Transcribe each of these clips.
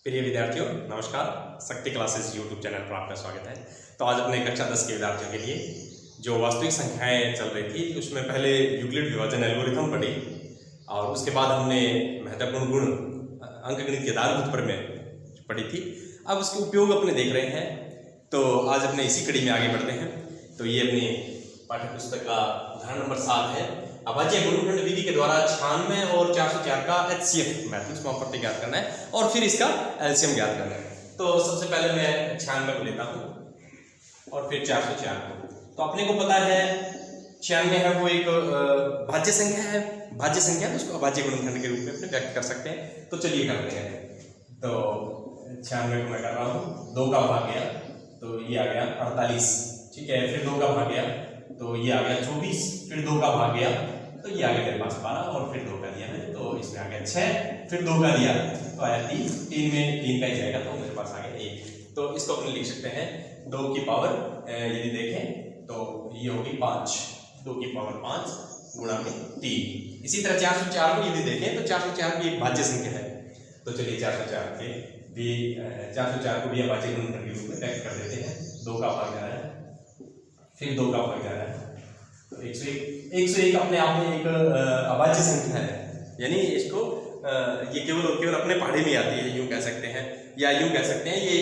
प्रिय विद्यार्थियों नमस्कार। शक्ति क्लासेस यूट्यूब चैनल पर आपका स्वागत है। तो आज अपने कक्षा 10 के विद्यार्थियों के लिए जो वास्तविक संख्याएं चल रही थी उसमें पहले यूक्लिड विभाजन एल्गोरिथम पढ़ी और उसके बाद हमने महत्वपूर्ण गुण अंकगणित के आधारभूत पर में पढ़ी थी। अब उसके उपयोग अपने देख रहे हैं। तो आज अपने इसी कड़ी में आगे बढ़ते हैं। तो ये अपनी पाठ्य पुस्तक का उदाहरण नंबर 7 है। अभाज्य गुणनखंड विधि के द्वारा 96 और 404 का HCF मैट्रिक्स समापत्ति ज्ञात करना है और फिर इसका एलसीएम ज्ञात करना है। तो सबसे पहले मैं 96 को लेता हूँ और फिर 404 को। तो अपने को पता है 96 है वो एक भाज्य संख्या है। भाज्य संख्या तो उसको अभाज्य गुणनखंड के रूप में अपने व्यक्त कर सकते हैं। तो चलिए करते हैं। तो 96 को मैं कर रहा हूँ, 2 का भाग गया तो ये आ गया 48, ठीक है। फिर 2 का भाग गया तो ये आ गया 24, फिर 2 का भाग गया तो ये आ गया मेरे पास 12 और फिर 2 का दिया है तो इसमें आ गया 6, फिर 2 का दिया तो आया 3, 3 में 3 का ही जाएगा तो मेरे पास आ गया 1। तो इसको अपन लिख सकते हैं 2 की पावर यदि देखें तो ये होगी 5, 2 की पावर 5 गुणा में 3। इसी तरह 404 को यदि देखें तो 404 भी एक भाज्य संख्या है। तो चलिए 404 को भी अभाज्य गुणनखंड के रूप में व्यक्त कर देते हैं। 2 का भाग जा रहा है फिर 2 का भाग जा रहा है तो 101 अपने आप में एक अभाज्य संख्या है। यानी इसको ये केवल अपने पहाड़े में आती है, यूं कह सकते हैं, या यूं कह सकते हैं ये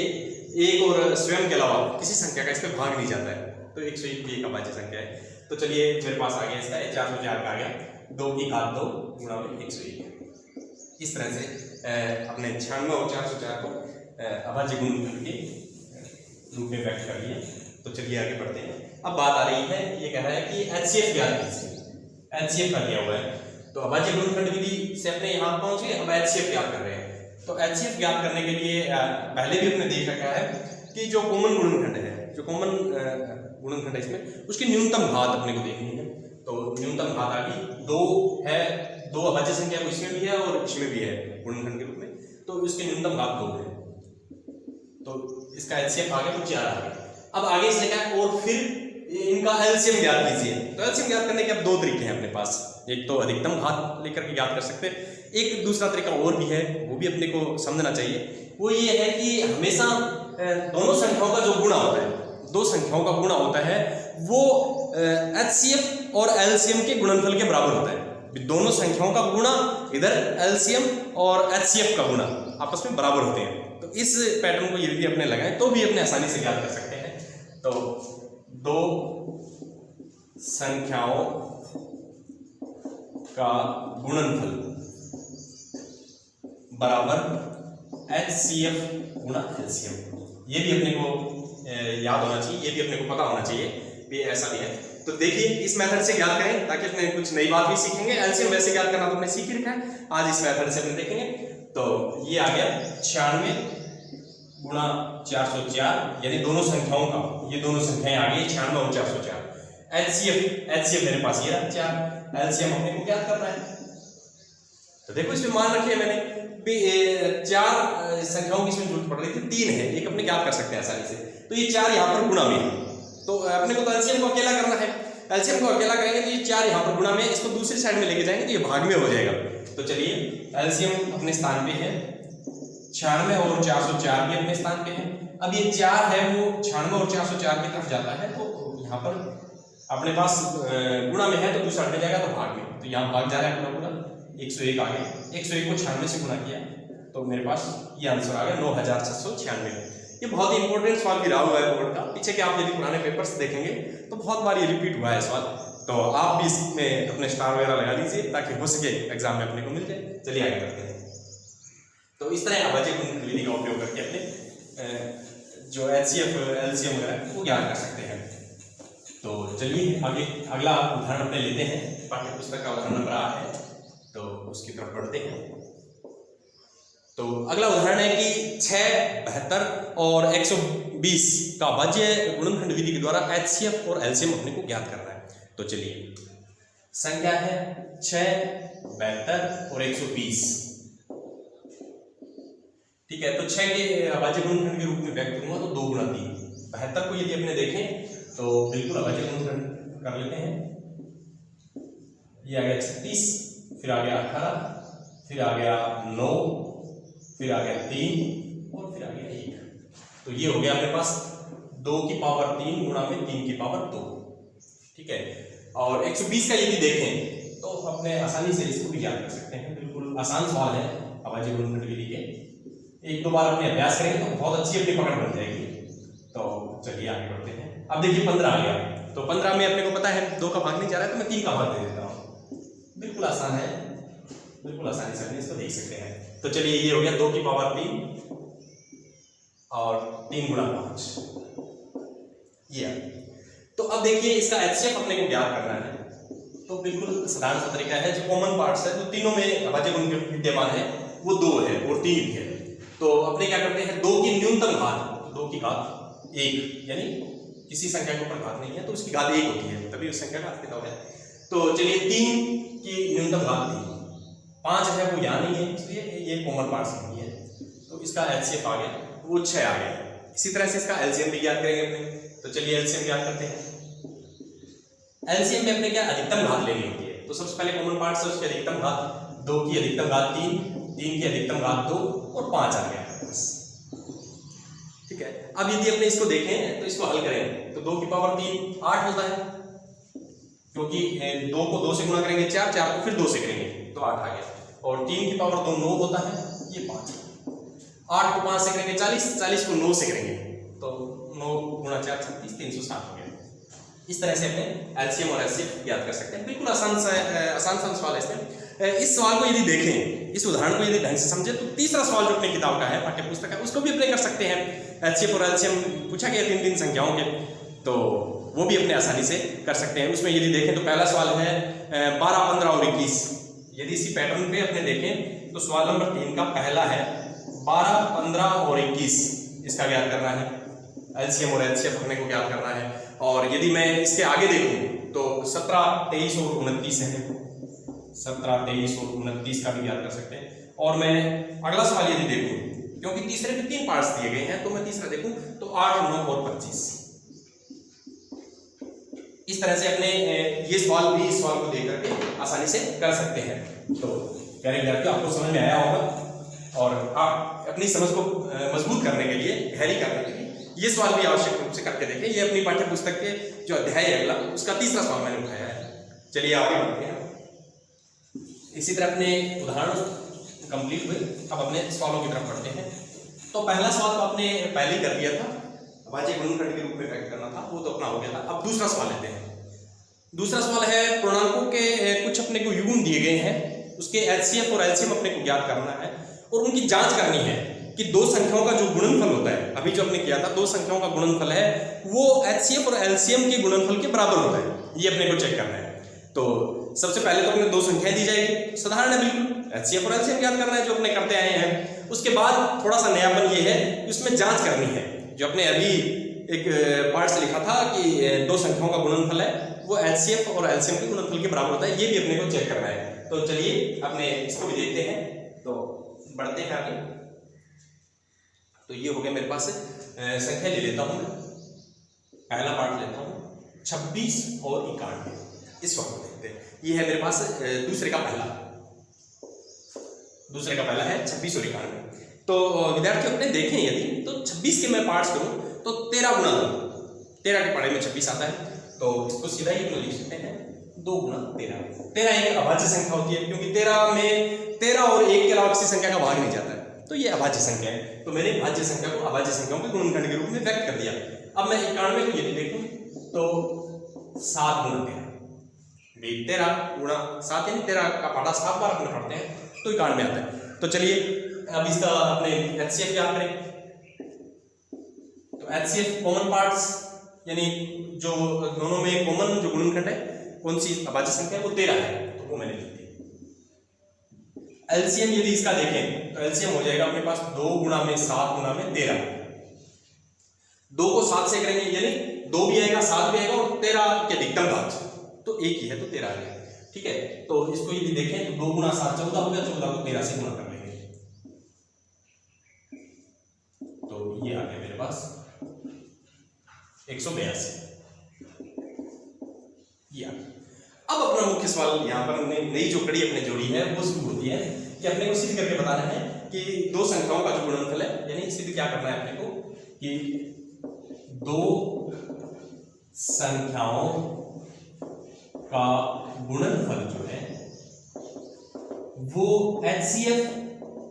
एक और स्वयं के अलावा किसी संख्या का इस पर भाग नहीं जाता है। तो 101 भी एक अभाज्य संख्या है। तो चलिए मेरे पास आ गया इसका 404 का आ गया 2 की घात 2 गुणा में 101। इस तरह से अपने 96 और 404 को अभाज्य गुणनखंड के रूप में व्यक्त कर लिया। तो चलिए आगे बढ़ते हैं। अब बात आ रही है, ये कह रहा है कि HCF ज्ञात कीजिए। HCF का दिया हुआ है तो अभाज्य गुणनखंड विधि से अपने यहाँ पहुंचे, अब HCF ज्ञात कर रहे हैं। तो HCF ज्ञात करने के लिए पहले भी हमने देख रखा है कि जो कॉमन गुणनखंड है, जो कॉमन गुणनखंड है इसमें उसकी न्यूनतम घात अपने को देखनी है। तो न्यूनतम घात आ गई 2 है, 2 अभाज्य संख्या इसमें भी है और इसमें भी है गुणनखंड के रूप में, तो इसकी न्यूनतम घात 2 है। तो इसका HCF आ गया तो 4 आ गया। अब आगे से क्या है और फिर इनका एलसीएम ज्ञात कीजिए। तो एलसीएम ज्ञात करने के अब 2 तरीके हैं अपने पास। एक तो अधिकतम घात लेकर के ज्ञात कर सकते हैं, एक दूसरा तरीका और भी है, वो भी अपने को समझना चाहिए। वो ये है कि हमेशा दोनों संख्याओं का जो गुणा होता है, 2 संख्याओं का गुणा होता है वो HCF और एलसीएम के गुणनफल के बराबर होता है। दोनों संख्याओं का गुणा इधर एलसीएम और HCF का गुणा आपस में बराबर होते हैं। तो इस पैटर्न को यदि अपने लगाएं तो भी अपने आसानी से ज्ञात कर सकते हैं। तो 2 संख्याओं का गुणनफल बराबर HCF गुणा LCM। ये भी अपने को याद होना चाहिए, ये भी अपने को पता होना चाहिए भी ऐसा भी है। तो देखिए इस मेथड से ज्ञात करें ताकि अपने कुछ नई बात भी सीखेंगे। एलसीएम वैसे ज्ञात करना तो अपने सीख ही रखा है, आज इस मेथड से अपने देखेंगे। तो ये आ गया 96 गुणा 404, यानी दोनों संख्याओं का, ये दोनों संख्याएं आ गई 96 और 404। HCF मेरे पास ये रहा 4, एलसीएम अपने को ज्ञात करना है। तो देखो इसमें मान रखिए मैंने भी 4 संख्याओं की इसमें जरूरत पड़ रही थी, 3 है, एक अपने ज्ञात कर सकते हैं आसानी से। तो ये 4 यहाँ पर गुणा में है तो अपने को तो एलसीएम को अकेला करना है। एलसीएम को अकेला करेंगे तो ये 4 यहाँ पर गुणा में, इसको दूसरी साइड में लेके जाएंगे तो ये भाग में हो जाएगा। तो चलिए एलसीएम अपने स्थान पे है, 96 और 404 भी अपने स्थान पे है। अब ये 4 है वो 96 और 404 की तरफ जाता है तो यहाँ पर अपने पास गुणा में है तो दूसरा हट जाएगा तो भाग में। तो यहाँ भाग जा रहा है पूरा 101 आ गया। 101 को 96 से गुणा किया तो मेरे पास ये आंसर आ गया 9696। ये बहुत ही इंपॉर्टेंट सवाल भी रहा हुआ है बोर्ड का। पीछे के आप यदि पुराने पेपर्स देखेंगे तो बहुत बार ये रिपीट हुआ है सवाल। तो आप भी इसमें अपने स्टार वगैरह लगा लीजिए ताकि हो सके एग्जाम में अपने को मिल जाए। चलिए आगे बढ़ते हैं। तो इस तरह अभाज्य गुणनखंड विधि का उपयोग करके अपने जो HCF LCM वगैरह वो ज्ञात कर सकते हैं। तो चलिए आगे अगला उदाहरण अपने लेते हैं। पाठ्य पुस्तक का उदाहरण नंबर 8 है तो उसकी तरफ बढ़ते हैं। तो अगला उदाहरण है कि 6, 72 और 120 का अभाज्य गुणनखंड विधि के द्वारा HCF और LCM अपने को ज्ञात करना है। तो चलिए संख्या है 6, 72 और 120, ठीक है। तो 6 के अभाज्य गुणनखंड के रूप में व्यक्त करूंगा तो 2 गुणा 3। 72 को यदि अपने देखें तो बिल्कुल अभाज्य गुणनखंड कर लेते हैं। ये आ गया 36, फिर आ गया 18, फिर आ गया 9, फिर आ गया 3, और फिर आ गया 1। तो ये हो गया अपने पास 2 की पावर 3 गुणा में 3 की पावर 2, ठीक है। और 120 का यदि देखें तो अपने आसानी से इसको भी याद कर सकते हैं, बिल्कुल आसान सवाल है अभाज्य गुणनखंड विधि के। 1-2 बार अपने अभ्यास करेंगे तो बहुत अच्छी अपनी पकड़ बन जाएगी। तो चलिए आगे बढ़ते हैं। अब देखिए 15 आ गया, तो 15 में अपने को पता है 2 का भाग नहीं जा रहा है, तो मैं 3 का भाग दे देता हूँ। बिल्कुल आसान है, बिल्कुल आसानी से अपने इसको देख सकते हैं। तो चलिए ये हो गया 2 की पावर 3 और 3 गुणा 5, ये। तो अब देखिए इसका HCF अपने को ज्ञात करना है। तो बिल्कुल साधारण सा तरीका है, जो कॉमन पार्ट्स है, जो तीनों में अभाज्य गुणनखंड विद्यमान है, वो 2 है और 3 है। तो अपने क्या करते हैं, 2 की न्यूनतम घात 2 की घात 1, यानी किसी संख्या के ऊपर घात नहीं है तो उसकी घात 1 होती है, तभी उस संख्या का अस्तित्व है। तो चलिए 3 की न्यूनतम घात 3, 5 है वो यहाँ नहीं है, इसलिए ये कॉमन पार्ट्स नहीं है। तो इसका HCF आ गया, वो 6 आ गया। इसी तरह से इसका LCM भी ज्ञात करेंगे अपने। तो चलिए LCM ज्ञात करते हैं। LCM में अपने क्या अधिकतम घात लेनी होती है। तो सबसे पहले कॉमन पार्ट से उसकी अधिकतम घात 2 की अधिकतम घात 3, 3 की अधिकतम घात 2 और 5 आ गया बस, ठीक है। अब यदि अपने इसको देखें तो इसको हल करें तो 2 की पावर 3 8 होता है, क्योंकि 2 को 2 से गुणा करेंगे 4, 4 को फिर 2 से करेंगे तो 8 आ गया। और 3 की पावर 2 9 होता है, ये 5। 8 को 5 से करेंगे 40, 40 को 9 से करेंगे तो 9 गुणा 4 36, 360 हो गया। इस तरह से अपने LCM और HCF याद कर सकते हैं। बिल्कुल आसान सा सवाल है इसमें। इस सवाल को यदि देखें, इस उदाहरण को यदि ढंग से समझे तो तीसरा सवाल जो अपने किताब का है, पाठ्य पुस्तक है, उसको भी अपने कर सकते हैं। HCF और LCM पूछा गया 3-3 संख्याओं के, तो वो भी अपने आसानी से कर सकते हैं। उसमें यदि देखें तो पहला सवाल है 12, 15 और 21। यदि इसी पैटर्न पे अपने देखें तो सवाल नंबर 3 का पहला है 12, 15 और 21, इसका ज्ञात करना है। LCM और HCF अपने को ज्ञात करना है। और यदि मैं इसके आगे देखूं तो 17, 23 और 29 है, 17, 23 और 29 का भी ज्ञात कर सकते हैं। और मैं अगला सवाल यदि देखूं, क्योंकि तीसरे में 3 पार्ट्स दिए गए हैं, तो मैं तीसरा देखूं तो 8, 9 और 25। इस तरह से अपने ये सवाल भी इस सवाल को देख करके आसानी से कर सकते हैं। तो प्यारे विद्यार्थियों, आपको समझ में आया होगा और आप अपनी समझ को मजबूत करने के लिए, गहरी करने के लिए ये सवाल भी आवश्यक रूप से करके देखें। ये अपनी पाठ्य पुस्तक के जो अध्याय है अगला, उसका तीसरा सवाल मैंने उठाया है। चलिए आगे बढ़ते हैं। इसी तरह अपने उदाहरण कंप्लीट हुए, अब अपने सवालों की तरफ बढ़ते हैं। तो पहला सवाल तो आपने पहले ही कर दिया था, अभाज्य गुणनखंड के रूप में व्यक्त करना था, वो तो अपना हो गया था। अब दूसरा सवाल लेते हैं। दूसरा सवाल है पूर्णांकों के कुछ अपने को युग्म दिए गए हैं, उसके HCF और LCM अपने को ज्ञात करना है और उनकी जांच करनी है कि 2 संख्याओं का जो गुणनफल होता है, अभी जो हमने किया था 2 संख्याओं का गुणनफल है, वो HCF और LCM के गुणनफल के बराबर होता है। ये अपने को चेक करना है। तो सबसे पहले तो अपने 2 संख्याएं दी जाएगी, साधारण है बिल्कुल, HCF और LCM ज्ञात करना है जो अपने करते आए हैं। उसके बाद थोड़ा सा नयापन ये है कि उसमें जांच करनी है। जो अपने अभी एक पार्ट से लिखा था कि 2 संख्याओं का गुणनफल है, वो HCF और LCM के गुणनफल के बराबर होता है, ये भी अपने को चेक करना है। तो चलिए अपने इसको भी देखते हैं, तो बढ़ते हैं आगे। तो ये हो गया मेरे पास, संख्या ले लेता हूं मैं, पहला पार्ट लेता हूं 26 और 91। इस वक्त देखते हैं, ये है मेरे पास दूसरे का पहला है 26 और 91। तो विद्यार्थी अपने देखें यदि तो 26 के मैं पार्ट्स करूं तो 13 गुणा 2, 13 के पढ़े में 26 आता है, तो इसको सीधा ही लिख सकते हैं 2 गुणा 13। 13 एक अभाज्य संख्या होती है, क्योंकि 13 में 13 और 1 के अलावा किसी संख्या का भाग नहीं जाता है, तो ये अभाज्य संख्या है। तो मैंने भाज्य संख्या को अभाज्य संख्याओं के गुणनखंड के रूप में व्यक्त कर दिया। अब मैं 91 को यदि देखूं तो 7 गुणा 13, 13 गुणा 7 यानी 13 का पढ़ा 7 बार अपने पढ़ते हैं तो 91 आता है। तो चलिए अब इसका अपने HCF याद करें। तो HCF कॉमन पार्ट्स, यानी जो दोनों में कॉमन जो गुणनखंड है, कौन सी अभाज्य संख्या है, वो 13 है, तो वो मैंने लिख दी। LCM यदि इसका देखें तो LCM हो जाएगा अपने पास 2 गुणा में 7 गुणा में 13। 2 को 7 से करेंगे यानी 2 भी आएगा 7 भी आएगा और 13 की अधिकतम घात तो 1 ही है, तो 13 आ गया। ठीक है, तो इसको यदि देखें तो 2 गुणा 7 14 हो गया, 14 को 13 से गुणा कर लेंगे, तो ये आ गया मेरे पास 182। ये अब अपना मुख्य सवाल यहाँ पर हमने नई जो कड़ी अपने जोड़ी है वो शुरू होती है कि अपने को सिद्ध करके बताना है कि दो संख्याओं का जो गुणनफल है, यानी सिद्ध क्या करना है अपने को कि दो संख्याओं का गुणनफल जो है वो HCF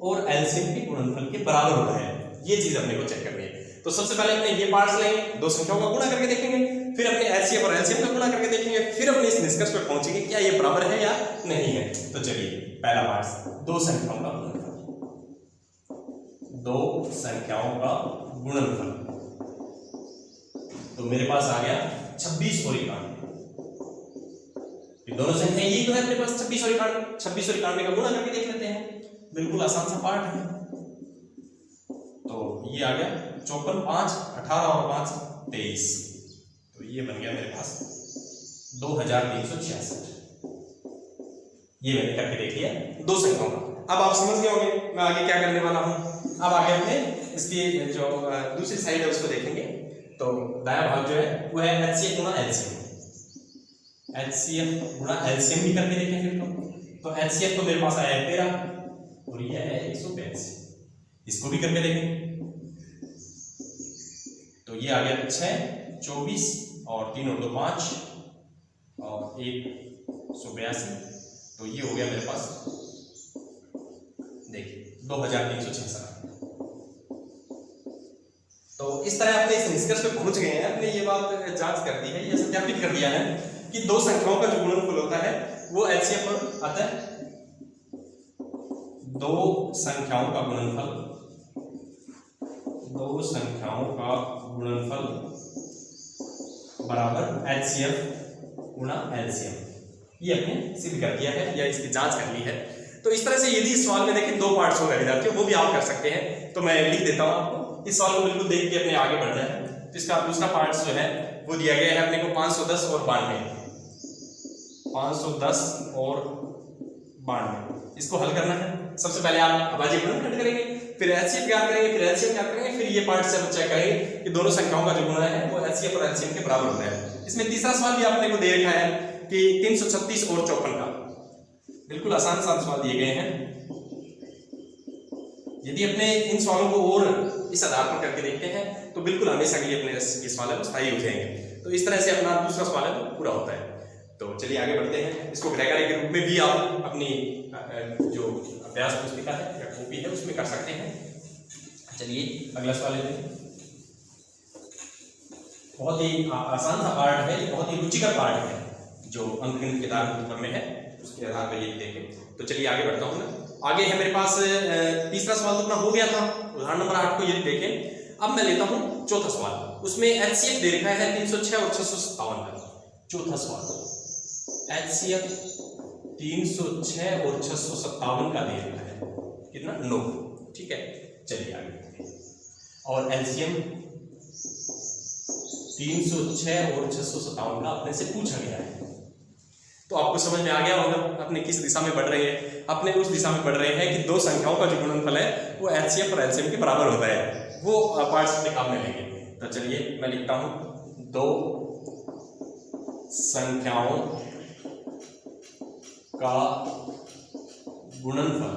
और LCM के गुणनफल के बराबर होता है। ये चीज अपने को चेक करनी है। तो सबसे पहले अपने ये पार्ट्स लेंगे, दो संख्याओं का गुणा करके देखेंगे, फिर अपने HCF और LCM का गुणा करके देखेंगे, फिर अपने इस निष्कर्ष पर पहुंचेंगे क्या ये बराबर है या नहीं है। तो चलिए पहला पार्ट, दो संख्याओं का गुणनफल। दो संख्याओं का गुणनफल, तो मेरे पास आ गया 26 और 91। दोनों संख्या यही तो है अपने पास 26 और 91। 26 और 91 का गुणा करके देख लेते हैं, बिल्कुल आसान सा पार्ट है। तो ये आ गया 54, 5, 18 और 5 23। तो ये बन गया मेरे पास 2366। ये मैंने करके देख लिया दो संख्याओं का। अब आप समझ गए होंगे मैं आगे क्या करने वाला हूं। अब आगे हमने इसकी जो दूसरी साइड है उसको देखेंगे। तो दायां भाग जो है वो है HCF गुणा LCM। HCF गुणा LCM भी करके देखें फिर। तो HCF तो मेरे पास आया 13 और ये है 182। इसको भी करके देखें। तो ये आ गया 6, 24 और 3 और 2 5 और 1 182। तो ये हो गया मेरे पास, देखिए 2366। तो इस तरह आपने इस निष्कर्ष पे पहुंच गए हैं, आपने ये बात जांच कर दी है, ये सत्यापित कर दिया है कि दो संख्याओं का जो गुणनफल होता है वो HCF पर आता है। दो संख्याओं का गुणनफल, दो संख्याओं का गुणनफल बराबर HCF गुणा LCM। ये आपने सिद्ध कर दिया है या इसकी जांच कर ली है। तो इस तरह से यदि इस सवाल में देखें दो पार्ट्स हो गए विद्यार्थियों, वो भी आप कर सकते हैं। तो मैं लिख देता हूं आपको, इस सवाल को बिल्कुल देख के अपने आगे बढ़ना है। तो इसका दूसरा पार्ट जो है वो दिया गया है अपने को 510 और 92। 510 और 92 इसको हल करना है। सबसे पहले आप अभाज्य गुणनखंड करेंगे, फिर HCF ज्ञात करेंगे, फिर LCM ज्ञात करेंगे, फिर ये पार्ट से आप चेक करेंगे कि दोनों संख्याओं का जो गुणा है वो HCF और LCM के बराबर होता है। इसमें तीसरा सवाल भी आपने को दे रखा है कि 336 और 54 का, बिल्कुल आसान सवाल दिए गए हैं। यदि अपने इन सवालों को और इस आधार पर करके देखते हैं तो बिल्कुल हमेशा के लिए अपने ये सवाल है वो स्थायी हो जाएंगे। तो इस तरह से अपना दूसरा सवाल है पूरा होता है। तो चलिए आगे बढ़ते हैं। इसको गृहकार्य के रूप में भी आप अपनी जो अभ्यास पुस्तिका है या कॉपी है उसमें कर सकते हैं। चलिए अगला सवाल लेते हैं। बहुत ही आसान सा पार्ट है, बहुत ही रुचिकर पार्ट है जो अंकगणित किताब के ऊपर में है, उसके आधार पर ये देखें। तो चलिए आगे बढ़ता हूँ मैं। आगे है मेरे पास तीसरा सवाल तो अपना हो गया था, उदाहरण नंबर 8 को ये देखें। अब मैं लेता हूँ चौथा सवाल। उसमें HCF दे रखा है 306 और 657 का। चौथा सवाल HCF 306 और 657 का दे रखा है, कितना 9। ठीक है, चलिए आगे। और LCM 306 और 657 का अपने से पूछा गया है। तो आपको समझ में आ गया होगा अपने किस दिशा में बढ़ रहे हैं। अपने उस दिशा में बढ़ रहे हैं कि दो संख्याओं का जो गुणनफल है वो HCF और LCM के बराबर होता है। वो पार्ट्स अपने काम में लेंगे। तो चलिए मैं लिखता हूं, दो संख्याओं का गुणनफल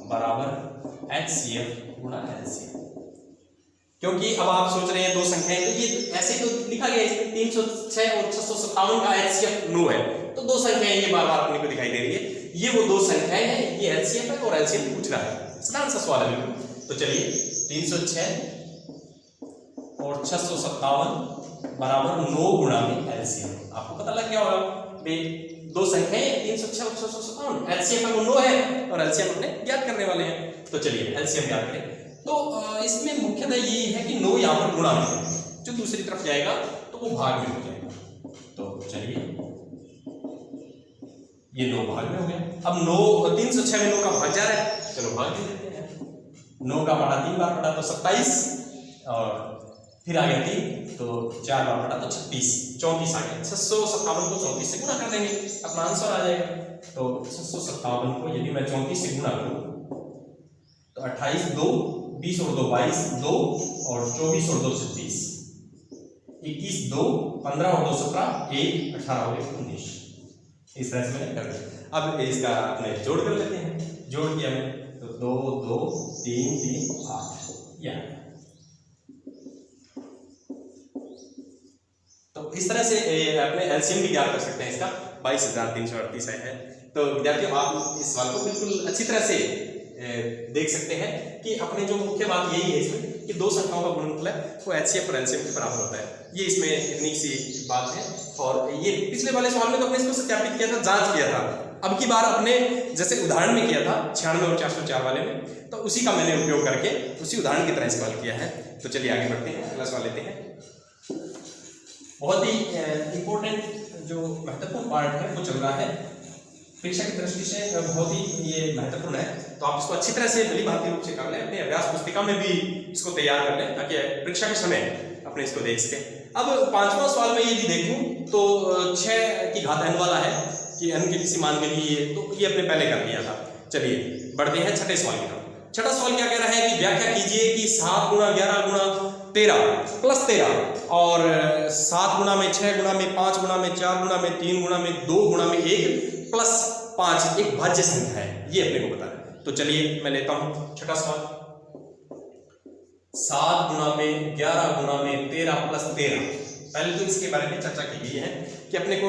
बराबर HCF गुणा LCM। क्योंकि अब आप सोच रहे हैं दो संख्याएं, तो ये ऐसे तो लिखा गया है 306 और 657 का HCF 9 है। तो दो संख्याएं ये बार बार अपने को दिखाई दे रही है, ये वो दो संख्याएं हैं, ये HCF है और LCM पूछ रहा है। साधारण सा सवाल है बिल्कुल। तो चलिए 306 और 657 बराबर 9 गुणा में LCM। आपको पता लग गया होगा भाई दो संख्याएं 306 और 657, HCF है वो 9 है और LCM अपने ज्ञात करने वाले हैं। तो चलिए LCM ज्ञात करें। तो इसमें मुख्यतः यही है कि 9 यहाँ पर गुणा में, जो दूसरी तरफ जाएगा तो वो भाग में हो जाएगा। तो चलिए ये 9 भाग में हो गया। अब 9 306 में 9 का भाग जा रहा है, चलो भाग दे देते हैं। 9 का पढ़ा 3 बार पढ़ा तो 27 और फिर आ गया 3 तो 4 बार पढ़ा तो 36, 34 आ गया। 657 को 34 से गुणा कर देंगे, अपना आंसर आ जाएगा। तो 657 को यदि मैं 34 से गुणा करूं तो 28 2 20 और 2 22 2 और 24 और 2 36, 21 2 15 और 2 17 1 18 और 1 19। इस तरह से मैंने कर दिया। अब इसका अपने जोड़ कर लेते हैं, जोड़ किया हमने तो 2 2 3 3 8 या। तो इस तरह से अपने एलसीएम भी ज्ञात कर सकते हैं इसका 22,338 है। तो विद्यार्थियों आप इस सवाल को बिल्कुल अच्छी तरह से देख सकते हैं कि अपने जो मुख्य बात यही है इसमें कि दो संख्याओं का गुणनफल है वो एचसीएफ और एलसीएम के बराबर होता है। ये इसमें इतनी सी बात है। और ये पिछले वाले सवाल में तो हमने इसको सत्यापित किया था, जांच किया था। अब की बार अपने जैसे उदाहरण में किया था 96 और 404 वाले में, तो उसी का मैंने उपयोग करके उसी उदाहरण की तरह सवाल किया है। तो चलिए आगे बढ़ते हैं, अगला सवाल लेते हैं। बहुत ही इंपॉर्टेंट जो महत्वपूर्ण पार्ट है वो चल रहा है, परीक्षा की दृष्टि से बहुत ही ये महत्वपूर्ण है। तो आप इसको अच्छी तरह से भली भांति रूप से कर लें, अपने अभ्यास पुस्तिका में भी इसको तैयार कर लें ताकि परीक्षा के समय अपने इसको देख सकें। अब 5वां सवाल में यदि देखूं तो 6 की घात n वाला है कि n के किसी मान के लिए, तो ये अपने पहले कर लिया था। चलिए बढ़ते हैं छठे सवाल की तरफ। छठा सवाल क्या कह रहा है कि व्याख्या कीजिए कि 7 गुणा 11 गुणा 13 प्लस 13 और 7 गुणा में 6 गुणा में 5 गुणा में 4 गुणा में 3 गुणा में 2 गुणा में 1 प्लस 5 एक भाज्य संख्या है, ये अपने को बताना है। तो चलिए मैं लेता हूं छठा सवाल। 7 गुणा में 11 गुणा में 13 प्लस 13। पहले तो इसके बारे में चर्चा की गई है कि अपने को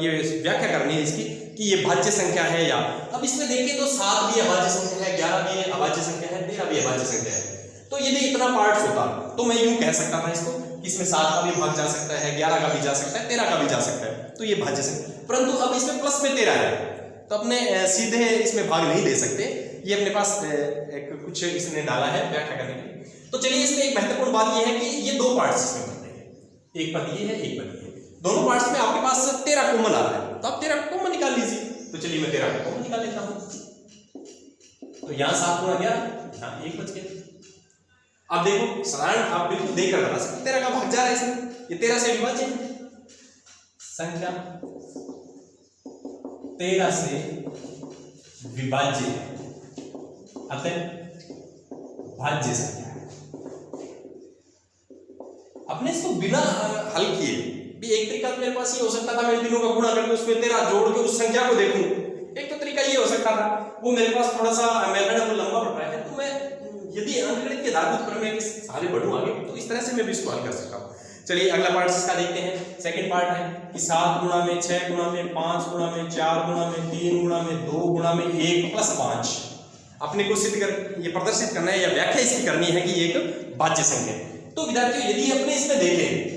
ये व्याख्या करनी है इसकी कि ये भाज्य संख्या है या। अब इसमें देखिए तो 7 भी अभाज्य संख्या है, 11 भी अभाज्य संख्या है, 13 भी अभाज्य संख्या है। तो यदि इतना पार्ट्स होता तो मैं यूं कह सकता था इसको कि इसमें 7 का भी भाग जा सकता है, 11 का भी जा सकता है, 13 का भी जा सकता है, तो ये भाज्य संख्या। परंतु अब इसमें प्लस में 13 है तो अपने सीधे इसमें भाग नहीं दे सकते, ये अपने पास एक कुछ इसने डाला है व्याख्या करने के लिए। तो चलिए इसमें एक महत्वपूर्ण बात ये है कि ये दो पार्ट्स इसमें बनते हैं, एक पद ये है एक पद ये है, दोनों पार्ट्स में आपके पास 13 कॉमन आ रहा है, तो आप 13 कॉमन निकाल लीजिए। तो चलिए मैं 13 कॉमन निकाल लेता हूं। तो यहां 7 गुणा 11 यहां 1 बच गया। अब देखो साधारण आप बिल्कुल देख कर बता सकते 13 का भाग जा रहा है इसमें, ये 13 से विभाज्य है संख्या, 13 से विभाज्य है, अतः भाज्य संख्या है। अपने इसको बिना हल किए भी एक तरीका तो मेरे पास ये हो सकता था, मैं तीनों का गुणा करके उसमें 13 जोड़ के उस संख्या को देखूं। एक तो तरीका ये हो सकता था, वो मेरे पास थोड़ा सा मेथड लंबा पड़ रहा है, तो मैं यदि अंकगणित के धातु पर मैं सारे बढ़ूं आगे तो इस तरह से मैं भी इसको हल कर सकता हूं। चलिए अगला पार्ट इसका देखते हैं। सेकंड पार्ट है कि 7 गुणा में 6 गुणा में 5 गुणा में 4 गुणा में 3 गुणा में 2 गुणा में 1 प्लस 5। अपने को सिद्ध कर ये प्रदर्शित करना है या व्याख्या इसकी करनी है कि ये एक भाज्य संख्या है। तो विद्यार्थियों यदि अपने इसमें देखें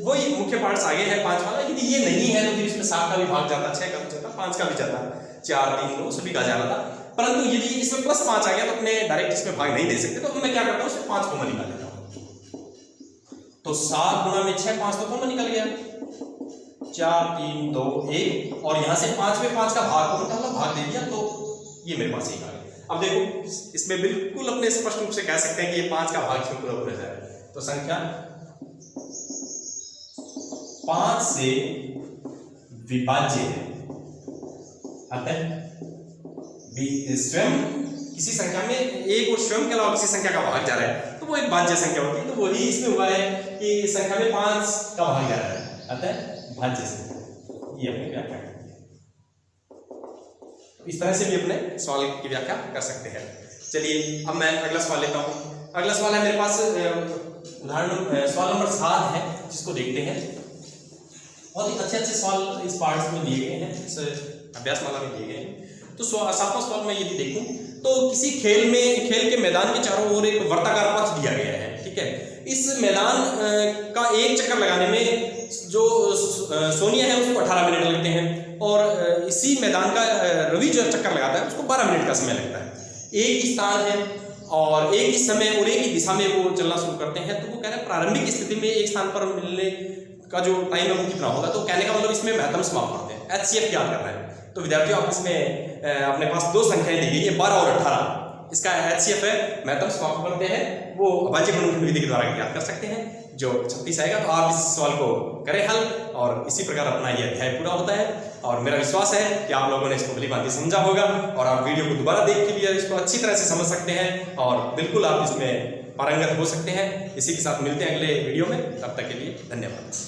वही मुख्य पार्ट्स आगे है 5 वाला, यदि ये नहीं है तो फिर इसमें 7 का भी भाग जाता, 6 का भी जाता, 5 का भी जाता, 4 3 2 सभी का जा रहा था। परंतु यदि इसमें प्लस 5 आ गया तो अपने डायरेक्ट इसमें भाग नहीं दे सकते, तो मैं क्या करता हूं उसमें 5 कॉमन निकाल लेता हूं। तो 7 गुणा में 6 5 तो कॉमन निकल गया, 4 3 2 1 और यहां से 5 में 5 का भाग कौन था, भाग दे दिया, तो ये मेरे पास 1 आ गया। अब देखो इसमें बिल्कुल अपने स्पष्ट रूप से कह सकते हैं कि ये 5 का भाग इसमें पूरा हो जाए, तो संख्या 5 से विभाज्य है, अतः स्वयं किसी संख्या में एक और स्वयं के अलावा किसी संख्या का भाग जा रहा है तो वो एक भाज्य संख्या होती है। तो वही इसमें हुआ है कि संख्या में 5 का भाग जा रहा है, अतः भाज्य संख्या, ये अपनी व्याख्या करती है। इस तरह से भी अपने सवाल की व्याख्या कर सकते हैं। चलिए अब मैं अगला सवाल लेता हूं। अगला सवाल है मेरे पास उदाहरण सवाल नंबर 7 है, जिसको देखते हैं। बहुत ही अच्छे सवाल इस पार्ट में दिए गए हैं, इस अभ्यास माला में दिए गए हैं। तो 7वां सवाल में यदि देखूं तो किसी खेल के मैदान के चारों ओर एक वर्ताकार पथ दिया गया है, ठीक है। इस मैदान का एक चक्कर लगाने में जो सोनिया है उसको 18 मिनट लगते हैं और इसी मैदान का रवि जो चक्कर लगाता है उसको 12 मिनट का समय लगता है। एक ही स्थान है और एक ही समय और एक ही दिशा में वो चलना शुरू करते हैं। तो वो कह रहे हैं प्रारंभिक स्थिति में एक स्थान पर मिलने का जो टाइम है वो कितना होगा। तो कहने का मतलब इसमें महत्तम समाप्त करते हैं, HCF ज्ञात करना है। तो विद्यार्थियों आप इसमें अपने पास दो संख्याएं दी गई है 12 और 18, इसका HCF है महत्तम समाप्त करते हैं वो अभाज्य गुणनफल विधि के द्वारा ज्ञात कर सकते हैं। जो 36 आएगा तो आप इस सवाल को करें हल और इसी प्रकार अपना ये अध्याय पूरा होता है। और मेरा विश्वास है कि आप लोगों ने इसको भली भांति समझा होगा और आप वीडियो को दोबारा देख के भी इसको अच्छी तरह से समझ सकते हैं और बिल्कुल आप इसमें पारंगत हो सकते हैं। इसी के साथ मिलते हैं अगले वीडियो में, तब तक के लिए धन्यवाद।